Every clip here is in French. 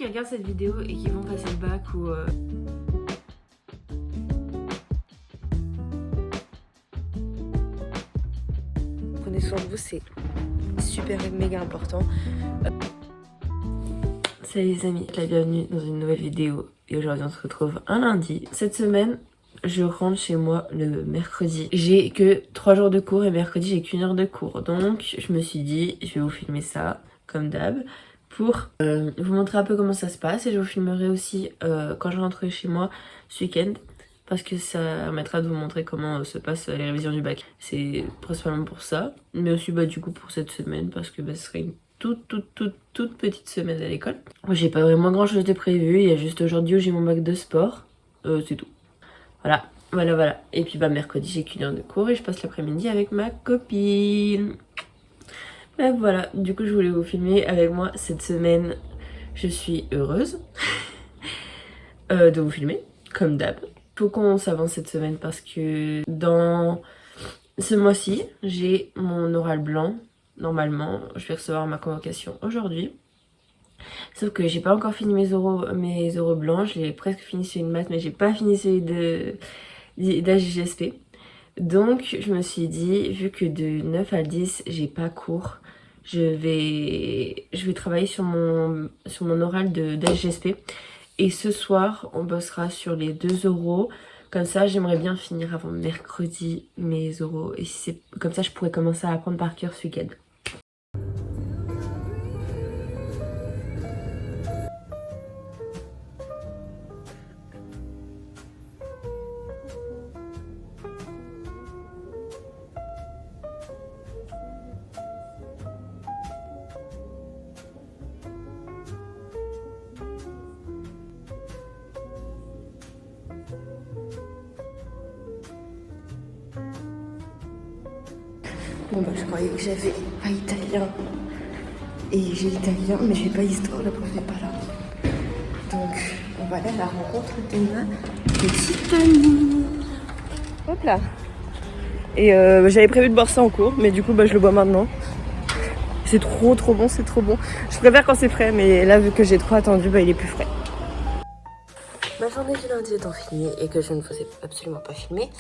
qui regardent cette vidéo et qui vont passer le bac ou... Prenez soin de vous, c'est super méga important. Salut les amis, la bienvenue dans une nouvelle vidéo. Et aujourd'hui on se retrouve un lundi. Cette semaine, je rentre chez moi le mercredi. J'ai que 3 jours de cours et mercredi j'ai qu'1 heure de cours. Donc je me suis dit, je vais vous filmer ça comme d'hab pour vous montrer un peu comment ça se passe. Et je vous filmerai aussi quand je rentre chez moi ce week-end. Parce que ça permettra de vous montrer comment se passent les révisions du bac. C'est principalement pour ça. Mais aussi du coup pour cette semaine. Parce que ce serait une toute petite semaine à l'école. J'ai pas vraiment grand chose de prévu. Il y a juste aujourd'hui où j'ai mon bac de sport. C'est tout. Voilà. Et puis mercredi j'ai qu'1 heure de cours et je passe l'après-midi avec ma copine. Bref voilà, du coup je voulais vous filmer avec moi cette semaine. Je suis heureuse de vous filmer, comme d'hab. Faut qu'on s'avance cette semaine parce que dans ce mois-ci, j'ai mon oral blanc. Normalement, je vais recevoir ma convocation aujourd'hui. Sauf que j'ai pas encore fini mes oraux blancs. Je l'ai presque fini sur une maths, mais j'ai pas fini celui d'AGGSP. Donc je me suis dit, vu que de 9 à 10 j'ai pas cours, je vais travailler sur mon oral d'AGGSP. Et ce soir on bossera sur les 2 oraux. Comme ça j'aimerais bien finir avant mercredi mes oraux. Et si c'est comme ça je pourrais commencer à apprendre par cœur ce week-end. Bon je croyais que j'avais pas italien. Et j'ai italien, mais j'ai pas histoire, la prof n'est pas là. Donc on va aller à la rencontre de ma petite amie. Hop là. Et j'avais prévu de boire ça en cours, mais du coup je le bois maintenant. C'est trop bon, c'est trop bon. Je préfère quand c'est frais, mais là vu que j'ai trop attendu, il est plus frais. Ma journée du lundi étant finie et que je ne vous ai absolument pas filmé,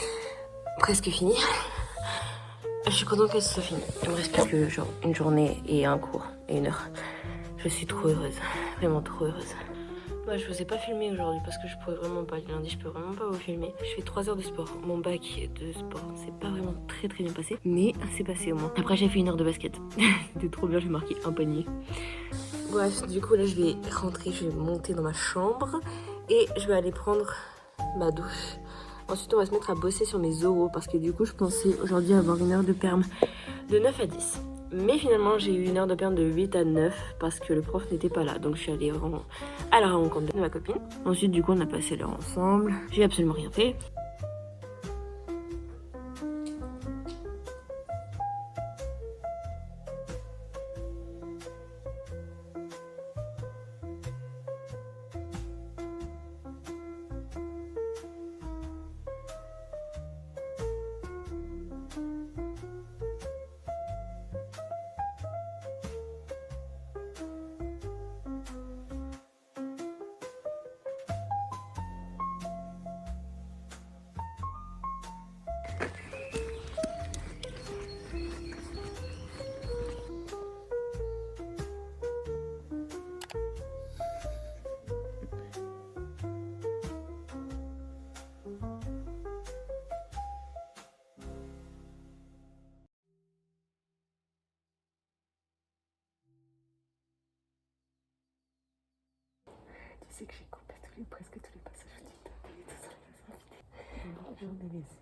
presque finie. Je suis contente que ce soit fini. Il me reste plus que genre une journée et un cours et 1 heure. Je suis trop heureuse, vraiment trop heureuse. Moi je vous ai pas filmé aujourd'hui parce que je pourrais vraiment pas. Le lundi je peux vraiment pas vous filmer. Je fais 3 heures de sport. Mon bac de sport c'est pas vraiment très bien passé, mais c'est passé au moins. Après j'ai fait 1 heure de basket. C'était trop bien, j'ai marqué un panier. Bref, du coup là je vais rentrer, je vais monter dans ma chambre et je vais aller prendre ma douche. Ensuite on va se mettre à bosser sur mes oraux parce que du coup je pensais aujourd'hui avoir 1 heure de perm de 9 à 10. Mais finalement j'ai eu 1 heure de perm de 8 à 9 parce que le prof n'était pas là. Donc je suis allée vraiment à la rencontre de ma copine. Ensuite du coup on a passé l'heure ensemble. J'ai absolument rien fait. Tu sais que j'ai coupé presque tous les passages de TikTok et tout ça, j'en ai laissé.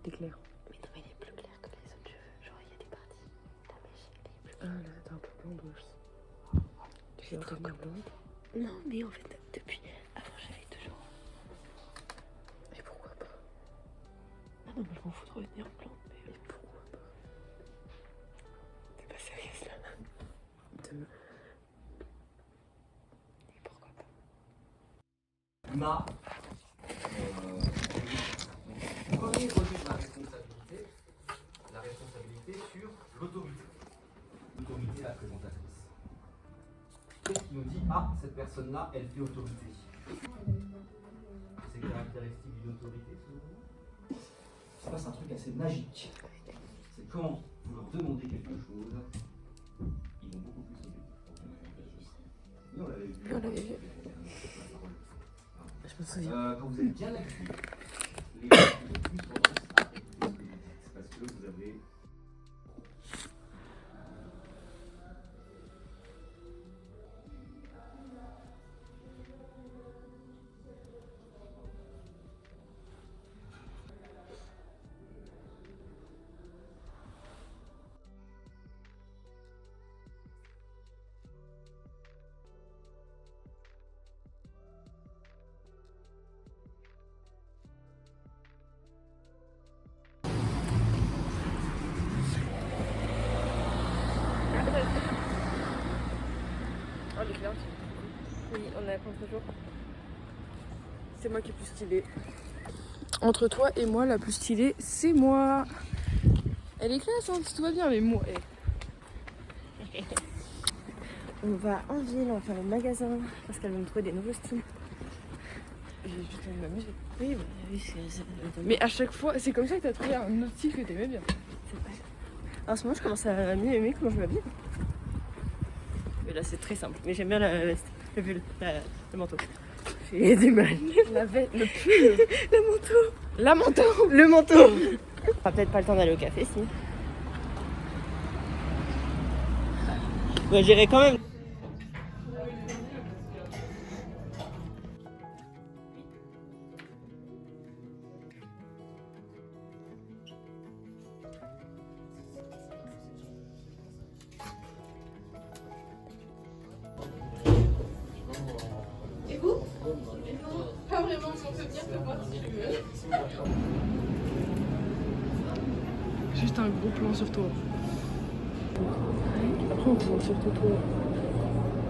était clair. Mais non, mais il est plus clair que les autres cheveux. Genre, il y a des parties. Ta mèche, elle est plus Ah là, t'es un peu blonde aussi. Tu veux devenir blonde? Non, mais en fait, depuis. Avant, j'avais toujours. Et pourquoi pas? Ah non, mais je m'en fous de revenir blonde. Mais Pourquoi pas? t'es pas sérieuse là. Demain. Et pourquoi pas? Premier revue de la responsabilité sur l'autorité. L'autorité, la présentatrice. Qu'est-ce qui nous dit, ah, cette personne-là, elle fait autorité? C'est caractéristique d'une autorité, selon vous? Il se passe un truc assez magique. C'est quand vous leur demandez quelque chose, ils vont beaucoup plus obéir. Oui, on l'avait vu. On l'avait vu. Je me souviens. Quand vous êtes bien actif, les gens ont plus tendance à écouter ce que vous dites, parce que vous avez... Ah, les clairs, Oui, on est à contre-jour. c'est moi qui est plus stylée. Entre toi et moi, la plus stylée, c'est moi. Elle est classe, hein, si tout va bien, mais moi. On va en ville, on va faire le magasin parce qu'elle va me trouver des nouveaux styles. J'ai juste envie de m'amuser. Oui, bah, oui, c'est. Mais à chaque fois, c'est comme ça que t'as trouvé un autre style que t'aimais bien. C'est vrai. En ce moment, je commence à mieux aimer comment je m'habille. Mais là, c'est très simple. Mais j'aime bien la veste, le pull, le manteau. J'ai du mal. Le pull. Le manteau. La manteau. Le manteau. On aura peut-être pas le temps d'aller au café, si. Ouais, j'irai quand même. Juste un gros plan sur toi. Après, on prend surtout toi.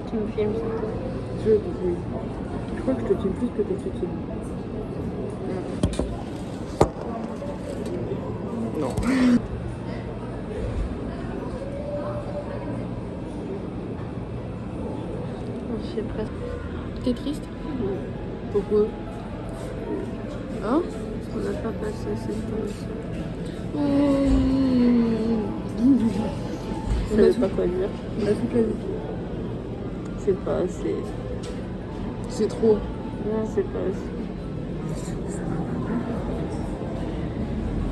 Tu me filmes surtout. Oui. Je crois que je te filme plus que tes trucs. Non. Je suis presque. T'es triste? Pourquoi? Hein? On n'a pas passé cette temps. Je sais pas quoi dire. On a toute la vie. C'est pas assez. C'est trop. Non, c'est pas assez.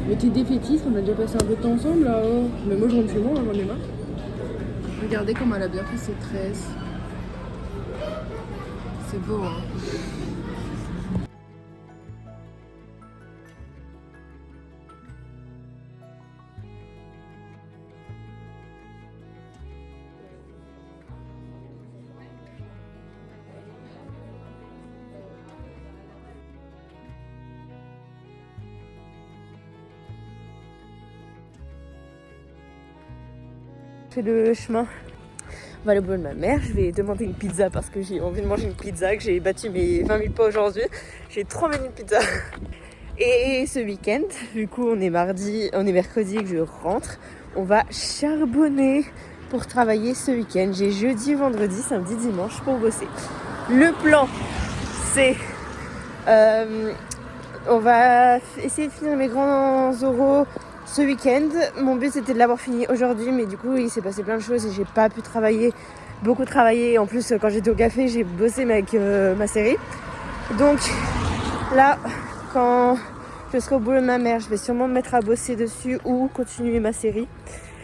Mais t'es défaitiste, on a déjà passé un peu de temps ensemble là. Oh. Mais moi je rentre chez moi, j'en ai marre. Regardez comme elle a bien fait ses tresses. C'est beau, hein. Je fais le chemin. On va aller au boulot de ma mère. Je vais demander une pizza parce que j'ai envie de manger une pizza, que j'ai battu mes 20 000 pas aujourd'hui. J'ai trop envie d'une pizza. Et ce week-end, du coup on est mercredi et que je rentre, on va charbonner pour travailler ce week-end. J'ai jeudi, vendredi, samedi, dimanche pour bosser. Le plan, c'est... on va essayer de finir mes grands oraux ce week-end. Mon but c'était de l'avoir fini aujourd'hui, mais du coup il s'est passé plein de choses et j'ai pas pu beaucoup travailler. En plus quand j'étais au café j'ai bossé avec ma série. Donc là quand je serai au boulot de ma mère, je vais sûrement me mettre à bosser dessus ou continuer ma série.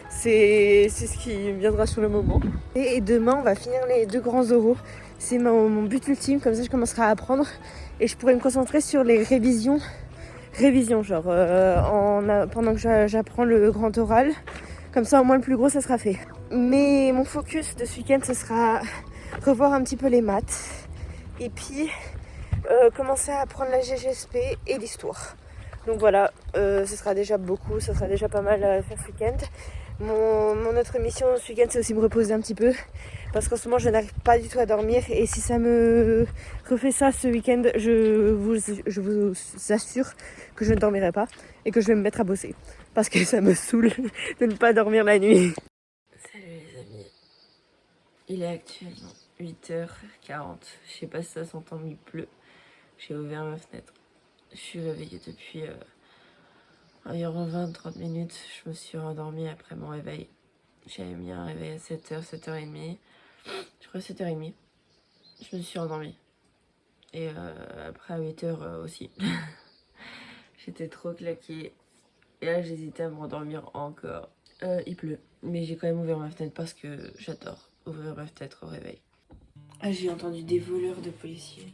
C'est ce qui me viendra sur le moment. Et demain on va finir les 2 grands oraux. C'est mon but ultime, comme ça je commencerai à apprendre et je pourrai me concentrer sur les révisions révision, genre pendant que j'apprends le grand oral. Comme ça, au moins le plus gros, ça sera fait. Mais mon focus de ce week-end, ce sera revoir un petit peu les maths. Et puis, commencer à apprendre la GGSP et l'histoire. Donc voilà, ce sera déjà beaucoup, ce sera déjà pas mal à faire ce week-end. Mon autre mission ce week-end, c'est aussi me reposer un petit peu. Parce qu'en ce moment, je n'arrive pas du tout à dormir. Et si ça me refait ça ce week-end, je vous assure que je ne dormirai pas. Et que je vais me mettre à bosser. Parce que ça me saoule de ne pas dormir la nuit. Salut les amis. Il est actuellement 8h40. Je sais pas si ça s'entend, mais il pleut. J'ai ouvert ma fenêtre. Je suis réveillée depuis environ 20-30 minutes. Je me suis rendormie après mon réveil. J'avais mis un réveil à 7h, 7h30. Je crois 7h30. Je me suis endormie. Et après à 8h aussi. J'étais trop claquée. Et là j'hésitais à me rendormir encore. Il pleut. Mais j'ai quand même ouvert ma fenêtre parce que j'adore ouvrir ma fenêtre au réveil. Ah, j'ai entendu des voleurs de policiers.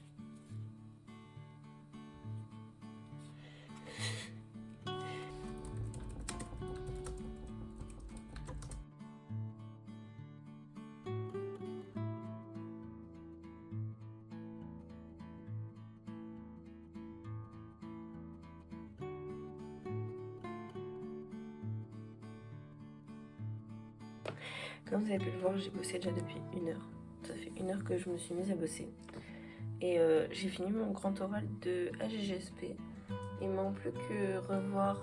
Comme vous avez pu le voir, j'ai bossé déjà depuis 1 heure. Ça fait 1 heure que je me suis mise à bosser. Et j'ai fini mon grand oral de AGGSP. Il ne manque plus que revoir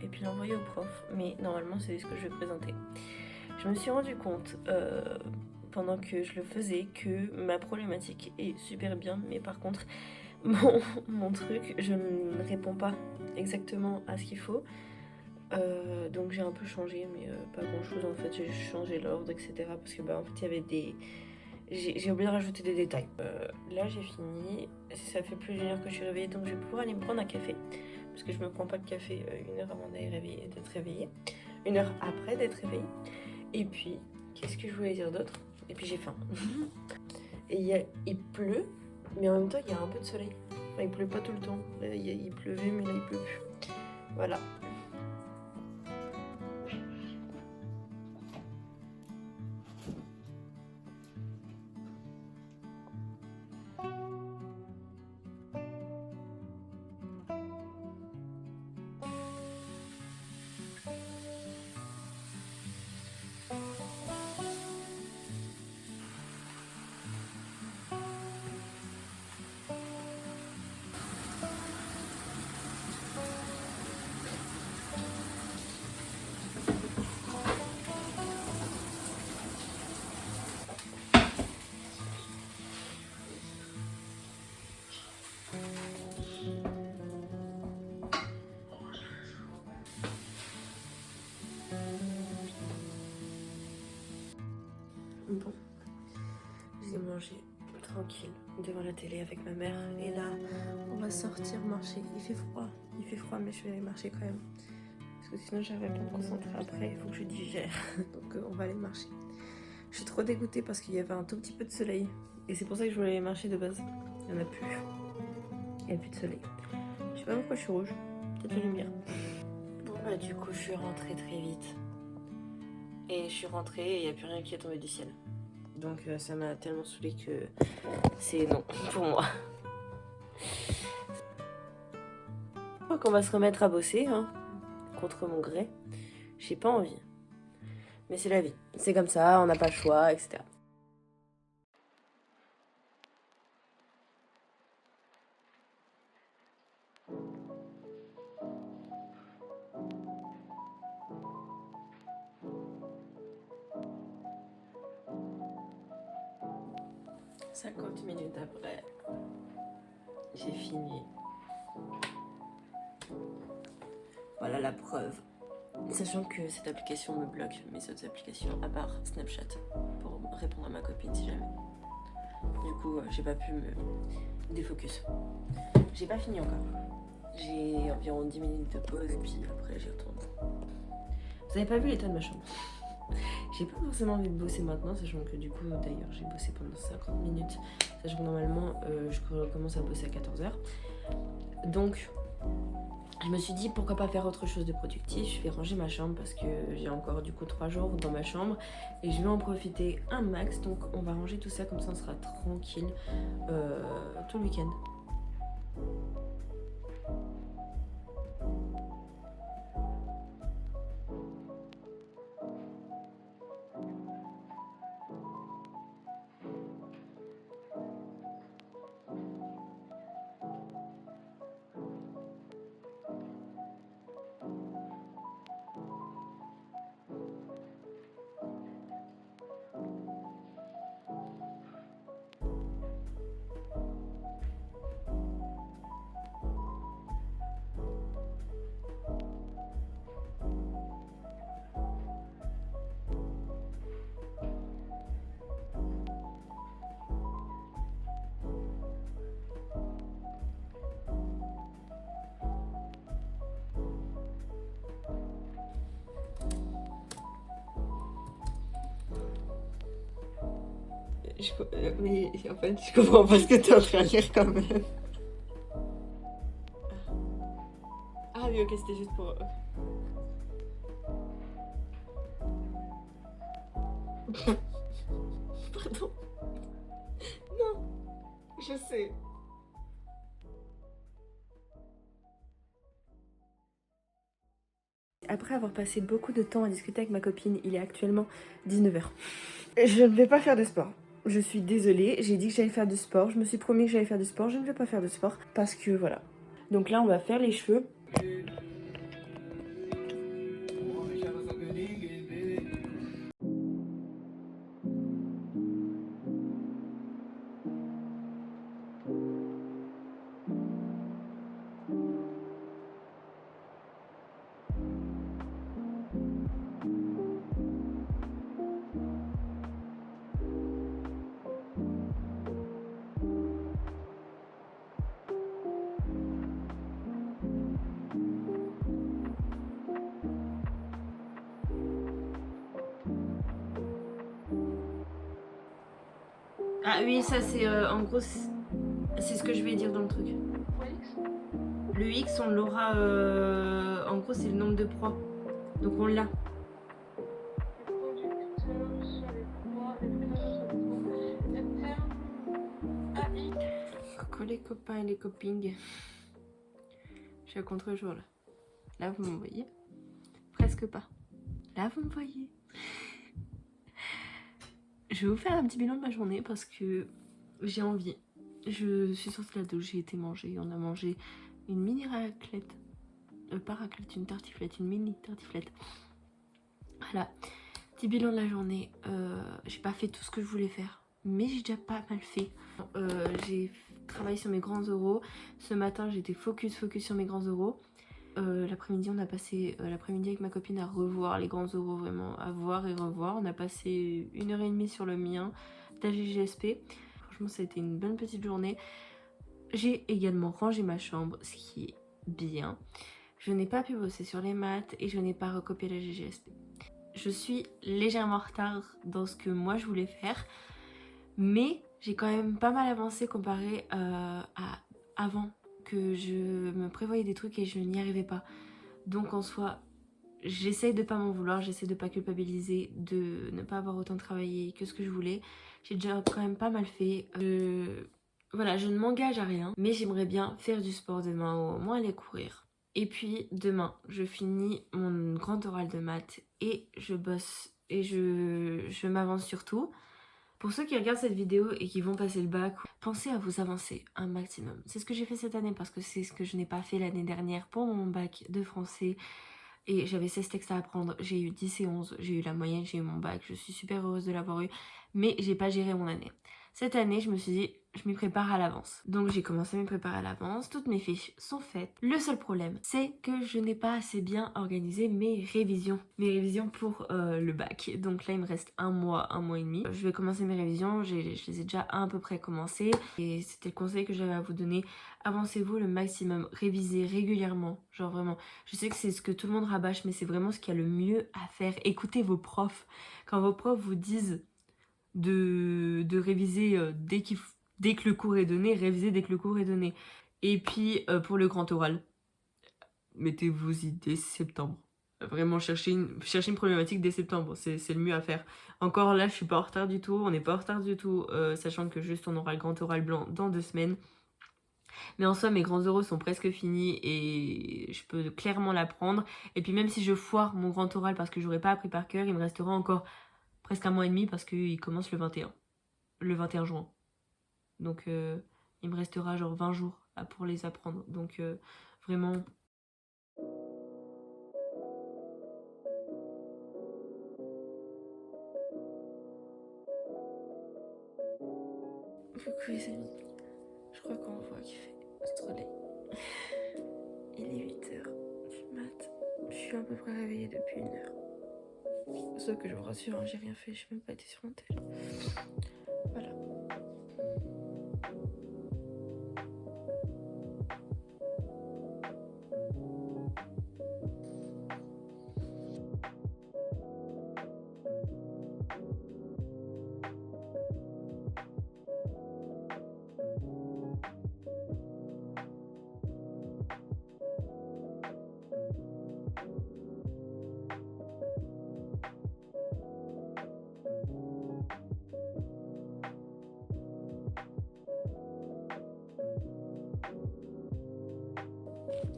et puis l'envoyer au prof. Mais normalement, c'est ce que je vais présenter. Je me suis rendu compte pendant que je le faisais que ma problématique est super bien. Mais par contre, mon truc, je ne réponds pas exactement à ce qu'il faut. Donc j'ai un peu changé, mais pas grand chose en fait. J'ai changé l'ordre, etc. Parce que en fait il y avait des... J'ai oublié de rajouter des détails. Là j'ai fini. Ça fait plus d'1 heure que je suis réveillée, donc je vais pouvoir aller me prendre un café. Parce que je me prends pas de café 1 heure avant d'être réveillée. 1 heure après d'être réveillée. Et puis, qu'est-ce que je voulais dire d'autre? Et puis j'ai faim. Et il pleut, mais en même temps il y a un peu de soleil. Enfin il pleut pas tout le temps. Là, il pleuvait, mais là il pleut plus. Voilà. Bon, j'ai mangé tranquille devant la télé avec ma mère et là on va sortir marcher. Il fait froid mais je vais aller marcher quand même parce que sinon j'arrive pas à me concentrer après, il faut que je digère. Donc on va aller marcher. Je suis trop dégoûtée parce qu'il y avait un tout petit peu de soleil et c'est pour ça que je voulais aller marcher de base. Il n'y en a plus. Il n'y a plus de soleil. Je sais pas pourquoi je suis rouge, peut-être la lumière. Bon bah du coup je suis rentrée très vite. Et je suis rentrée et il n'y a plus rien qui est tombé du ciel. Donc ça m'a tellement saoulée que c'est non pour moi. Je crois qu'on va se remettre à bosser, hein, contre mon gré. J'ai pas envie. Mais c'est la vie. C'est comme ça, on n'a pas le choix, etc. « 50 minutes après, j'ai fini. Voilà la preuve. Sachant que cette application me bloque mes autres applications, à part Snapchat, pour répondre à ma copine si jamais. Du coup, j'ai pas pu me défocus. J'ai pas fini encore. J'ai environ 10 minutes de pause, puis après j'y retourne. Vous avez pas vu l'état de ma chambre? J'ai pas forcément envie de bosser maintenant, sachant que du coup, d'ailleurs, j'ai bossé pendant 50 minutes. Sachant que normalement, je commence à bosser à 14h. Donc, je me suis dit pourquoi pas faire autre chose de productif. Je vais ranger ma chambre parce que j'ai encore du coup 3 jours dans ma chambre et je vais en profiter un max. Donc on va ranger tout ça, comme ça on sera tranquille tout le week-end. Mais en fait, je comprends pas ce que t'es en train de lire quand même. Ah oui, ok, c'était juste pour... Pardon. Non, je sais. Après avoir passé beaucoup de temps à discuter avec ma copine, il est actuellement 19h. Je ne vais pas faire de sport. Je suis désolée, j'ai dit que j'allais faire du sport, je me suis promis que j'allais faire du sport, je ne vais pas faire de sport parce que voilà. Donc là on va faire les cheveux. Ah oui, ça c'est en gros, c'est ce que je vais dire dans le truc. Le X, on l'aura, en gros c'est le nombre de proies, donc on l'a. Coucou les copains et les copines. Je suis à contre-jour là. Là vous me voyez? Presque pas. Là vous me voyez? Je vais vous faire un petit bilan de ma journée parce que j'ai envie. Je suis sortie de la douche, j'ai été manger. On a mangé une mini raclette. Pas raclette, une tartiflette, une mini tartiflette. Voilà. Petit bilan de la journée. J'ai pas fait tout ce que je voulais faire, mais j'ai déjà pas mal fait. J'ai travaillé sur mes grands euros. Ce matin, j'étais focus sur mes grands euros. L'après-midi, on a passé l'après-midi avec ma copine à revoir les grands euros, vraiment à voir et revoir. On a passé 1h30 sur le mien d'AGGSP. Franchement, ça a été une bonne petite journée. J'ai également rangé ma chambre, ce qui est bien. Je n'ai pas pu bosser sur les maths et je n'ai pas recopié la GGSP. Je suis légèrement en retard dans ce que moi je voulais faire, mais j'ai quand même pas mal avancé comparé à avant, que je me prévoyais des trucs et je n'y arrivais pas. Donc en soi, j'essaye de pas m'en vouloir, j'essaie de pas culpabiliser, de ne pas avoir autant travaillé que ce que je voulais. J'ai déjà quand même pas mal fait. Voilà, je ne m'engage à rien, mais j'aimerais bien faire du sport demain, ou au moins aller courir. Et puis demain, je finis mon grand oral de maths et je bosse et je m'avance surtout. Pour ceux qui regardent cette vidéo et qui vont passer le bac, pensez à vous avancer un maximum. C'est ce que j'ai fait cette année parce que c'est ce que je n'ai pas fait l'année dernière pour mon bac de français. Et j'avais 16 textes à apprendre, j'ai eu 10 et 11, j'ai eu la moyenne, j'ai eu mon bac, je suis super heureuse de l'avoir eu. Mais j'ai pas géré mon année. Cette année, je me suis dit, je m'y prépare à l'avance. Donc j'ai commencé à m'y préparer à l'avance, toutes mes fiches sont faites. Le seul problème, c'est que je n'ai pas assez bien organisé mes révisions. Mes révisions pour le bac. Donc là, il me reste un mois et demi. Je vais commencer mes révisions, je les ai déjà à peu près commencées. Et c'était le conseil que j'avais à vous donner. Avancez-vous le maximum, révisez régulièrement. Genre vraiment, je sais que c'est ce que tout le monde rabâche, mais c'est vraiment ce qu'il y a le mieux à faire. Écoutez vos profs. Quand vos profs vous disent de réviser dès que le cours est donné, réviser dès que le cours est donné. Et puis pour le grand oral, mettez-vous-y dès septembre. Vraiment, cherchez une problématique dès septembre, c'est le mieux à faire. Encore là, je suis pas en retard du tout, on n'est pas en retard du tout, sachant que juste on aura le grand oral blanc dans 2 semaines. Mais en soi, mes grands oraux sont presque finis et je peux clairement l'apprendre. Et puis même si je foire mon grand oral parce que j'aurais pas appris par cœur, il me restera encore presque 1 mois et demi parce qu'il commence le 21 juin. Donc il me restera genre 20 jours pour les apprendre. Donc vraiment... Coucou les amis, je crois qu'on voit qu'il fait soleil. Il est 8h du mat. Je suis à peu près réveillée depuis 1 heure. Sauf que je vous rassure, hein, j'ai rien fait, je n'ai même pas été sur mon tel. Voilà.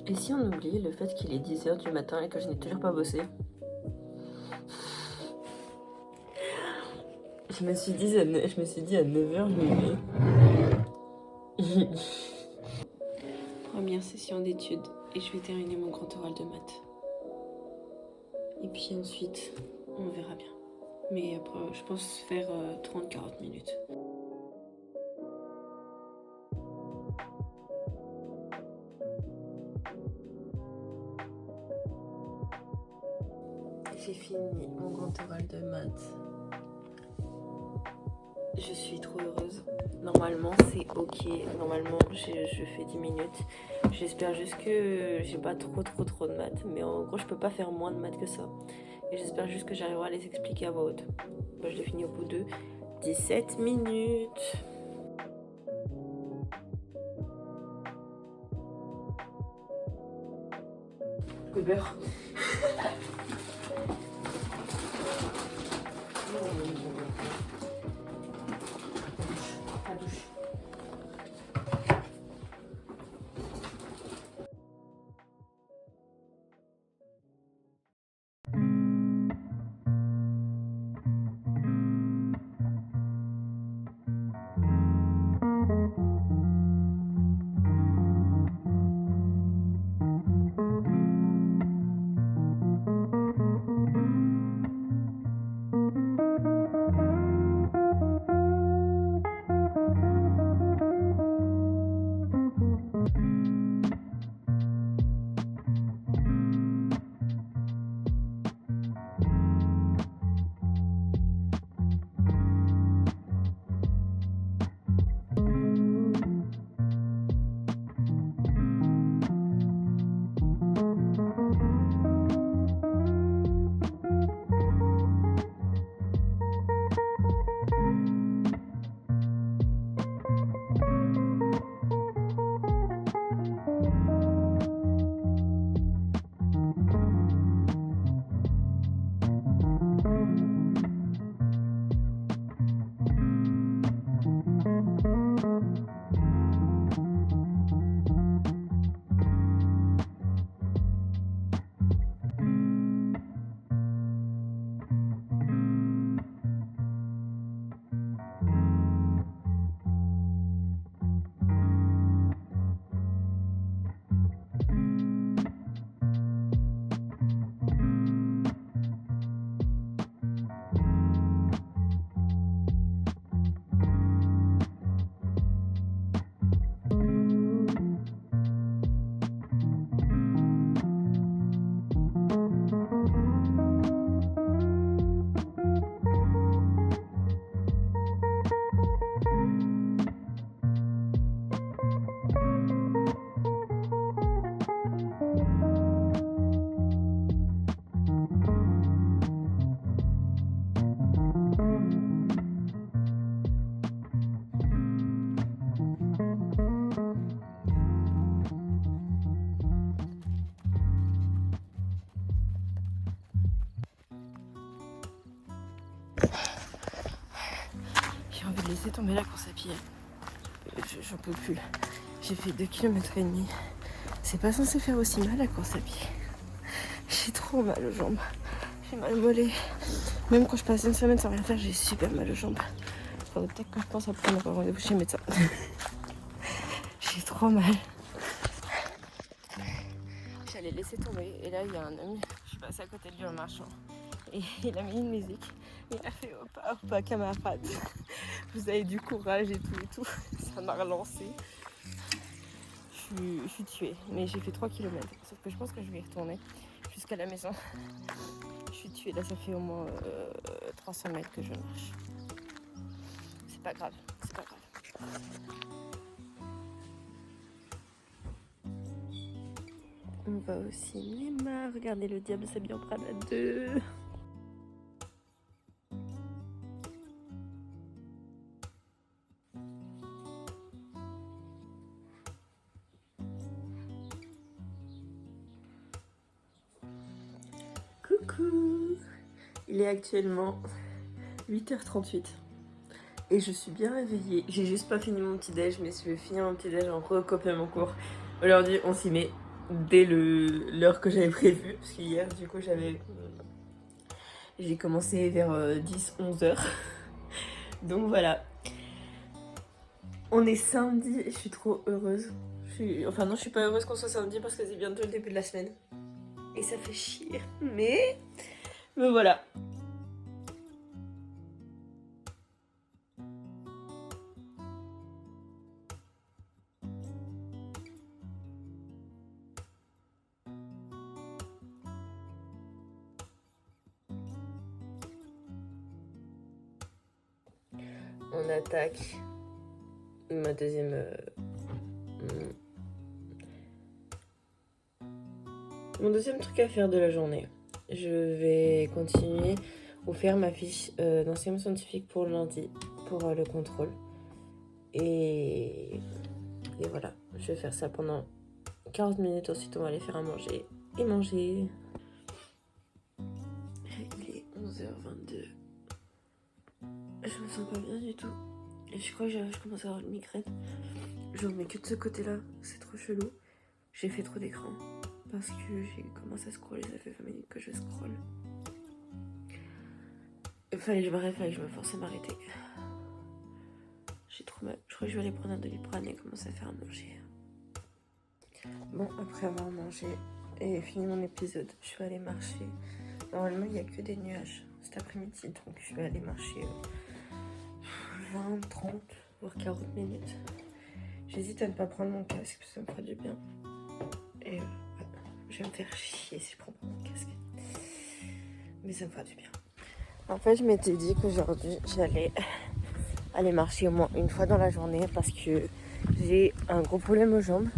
Et si on oublie le fait qu'il est 10h du matin et que je n'ai toujours pas bossé? Je me suis dit à 9h, je me mets. Première session d'études et je vais terminer mon grand oral de maths. Et puis ensuite, on verra bien. Mais après, je pense faire 30-40 minutes. J'ai fini mon grand oral de maths. Je suis trop heureuse. Normalement c'est ok. Normalement je fais 10 minutes. J'espère juste que j'ai pas trop de maths. Mais en gros je peux pas faire moins de maths que ça. Et j'espère juste que j'arriverai à les expliquer à voix haute. Bah, je l'ai fini au bout de 17 minutes. Le beurre. laissé tomber la course à pied. J'en peux plus. J'ai fait 2,5 km. C'est pas censé faire aussi mal la course à pied. J'ai trop mal aux jambes. J'ai mal au mollet. Même quand je passe une semaine sans rien faire, j'ai super mal aux jambes. Faudrait peut-être que je pense à prendre un rendez-vous chez le médecin. J'ai trop mal. J'allais laisser tomber et là il y a un ami, je suis passée à côté de lui en marchant et il a mis une musique. Il a fait hop pas camarade. Vous avez du courage et tout. Ça m'a relancé. Je suis tuée, mais j'ai fait 3 km. Sauf que je pense que je vais y retourner jusqu'à la maison. Je suis tuée, là ça fait au moins 300 mètres que je marche. C'est pas grave, c'est pas grave. On va au cinéma, regarder Le Diable s'habille en Prada 2. Coucou! Il est actuellement 8h38 et je suis bien réveillée. J'ai juste pas fini mon petit déj, mais je vais finir mon petit déj en recopiant mon cours. Aujourd'hui on s'y met dès l'heure que j'avais prévue, parce qu'hier du coup j'ai commencé vers 10-11 heures. Donc voilà. On est samedi et je suis trop heureuse. Enfin non, je suis pas heureuse qu'on soit samedi parce que c'est bientôt le début de la semaine. Et ça fait chier. Mais voilà. On attaque ma deuxième mon deuxième truc à faire de la journée. Je vais continuer ou faire ma fiche d'enseignement scientifique pour lundi, pour le contrôle. Et voilà, je vais faire ça pendant 40 minutes. Ensuite, on va aller faire à manger et manger. Il est 11h22. Je me sens pas bien du tout. Et je crois que je commence à avoir une migraine. Je remets que de ce côté-là, c'est trop chelou. J'ai fait trop d'écran parce que j'ai commencé à scroller, ça fait 20 minutes que je scrolle. Il fallait que je m'arrête, il fallait que je me force à m'arrêter. J'ai trop mal. Je crois que je vais aller prendre un Doliprane et commencer à faire à manger. Bon, après avoir mangé et fini mon épisode, je vais aller marcher. Normalement, il n'y a que des nuages cet après-midi, donc je vais aller marcher 20, 30, voire 40 minutes. J'hésite à ne pas prendre mon casque parce que ça me fera du bien. Et je vais me faire chier si je prends pas mon casque. Mais ça me fera du bien. En fait, je m'étais dit qu'aujourd'hui, j'allais aller marcher au moins une fois dans la journée parce que j'ai un gros problème aux jambes.